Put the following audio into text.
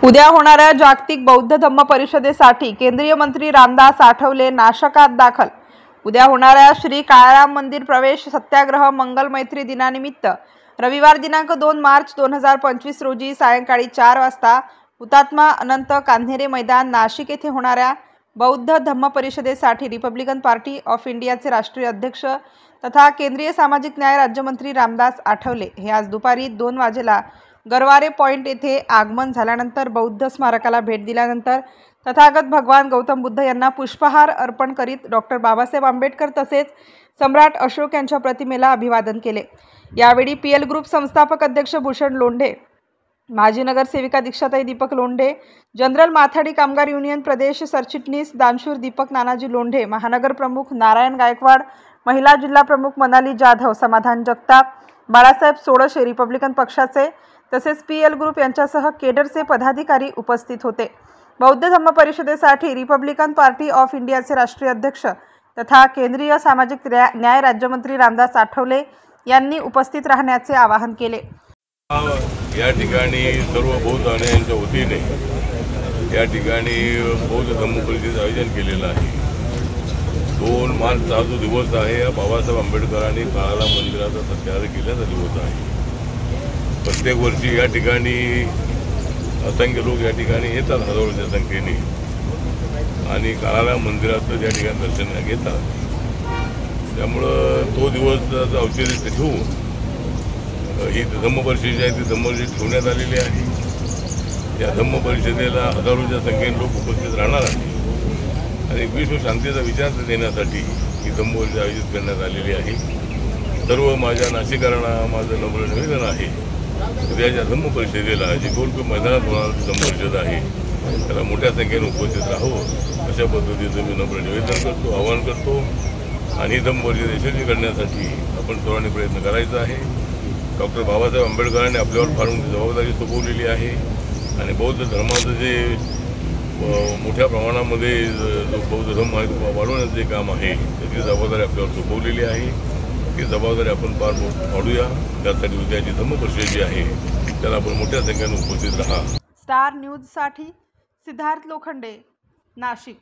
उद्या होणाऱ्या जागतिक बौद्ध धम्म परिषदेसाठी केंद्रीय मंत्री रामदास आठवले नाशकात दाखल। उद्या होणाऱ्या श्री काळाराम मंदिर प्रवेश सत्याग्रह मंगल मैत्री दिनानिमित्त रविवार दिनांक 2 मार्च 2025 रोजी सायंकाळी 4 वाजता हुतात्मा अनंत कान्हेरे मैदान नाशिक येथे होणाऱ्या बौद्ध धम्म परिषदेसाठी रिपब्लिकन पार्टी ऑफ इंडियाचे राष्ट्रीय अध्यक्ष तथा केंद्रीय सामाजिक न्याय राज्यमंत्री रामदास आठवले हे आज दुपारी 2 वाजेला गरवारे पॉइंट येथे आगमन झाल्यानंतर बौद्ध स्मारकाला भेट दिल्यानंतर तथागत भगवान गौतम बुद्ध यांना पुष्पहार अर्पण करीत डॉक्टर बाबासाहेब आंबेडकर तसेच सम्राट अशोक यांच्या प्रतिमेला अभिवादन केले। यावेळी पीएल ग्रुप संस्थापक अध्यक्ष भूषण लोंढे, माजी नगरसेविका दीक्षाताई दीपक लोंढे, जनरल माथाडी कामगार युनियन प्रदेश सरचिटणीस दानशूर दीपक नानाजी लोंढे, महानगर प्रमुख नारायण गायकवाड, महिला जिल्हा प्रमुख मनाली जाधव, समाधान जगताप, बाळासाहेब सोडशे रिपब्लिकन पक्षाचे तसेच पीएल ग्रुप यांच्यासह केडरचे पदाधिकारी उपस्थित होते। बौद्ध धम्म परिषदेसाठी रिपब्लिकन पार्टी ऑफ इंडियाचे राष्ट्रीय अध्यक्ष तथा केंद्रीय सामाजिक न्याय राज्यमंत्री रामदास आठवले यांनी उपस्थित राहण्याचे आवाहन केले। या ठिकाणी सर्व बौद्ध यांच्या वतीने या ठिकाणी बौद्ध धम्म परिषदेचे आयोजन केलेलं आहे। 2 मार्च हा जो दिवस आहे हा बाबासाहेब आंबेडकरांनी काळाराम मंदिराचा सत्याग्रह केल्याचा दिवस आहे। प्रत्येक वर्षी या ठिकाणी असंख्य लोक या ठिकाणी येतात हजारोच्या संख्येने आणि काळाराम मंदिराचं या ठिकाणी दर्शन घेतात। त्यामुळं तो दिवस औचित्य ठेवून ही धम्म परिषद आहे ती धम्म परिषद ठेवण्यात आलेली आहे। या धम्म परिषदेला हजारोच्या संख्येने लोक उपस्थित राहणार आहेत आणि विश्व शांतीचा विचार देण्यासाठी ही धम्म परिषद आयोजित करण्यात आलेली आहे। सर्व माझ्या नाशिकरांना माझं नम्र निवेदन आहे, उद्याच्या धम्म परिषदेला जी गोलकुंड मैदानात होणारी धम्म परिषद आहे त्याला मोठ्या संख्येने उपस्थित राहावं अशा पद्धतीचं मी नम्र निवेदन करतो, आवाहन करतो आणि ही धम्म परिषद यशस्वी करण्यासाठी आपण सर्वांनी प्रयत्न करायचा आहे। डॉक्टर बाबासाहेब आंबेडकरांनी आपल्यावर फार मोठी जबाबदारी सोपवलेली आहे आणि बौद्ध धर्माचं जे मोठ्या प्रमाणामध्ये जो बौद्ध धर्म आहे तो वाढवण्याचं जे काम आहे त्याची जबाबदारी आपल्यावर सोपवलेली आहे। ती जबाबदारी आपण पार पाडूया। त्यासाठी उद्याची धम्म परिषद जी आहे त्याला आपण मोठ्या संख्येने उपस्थित राहा। स्टार न्यूज साठी सिद्धार्थ लोखंडे, नाशिक।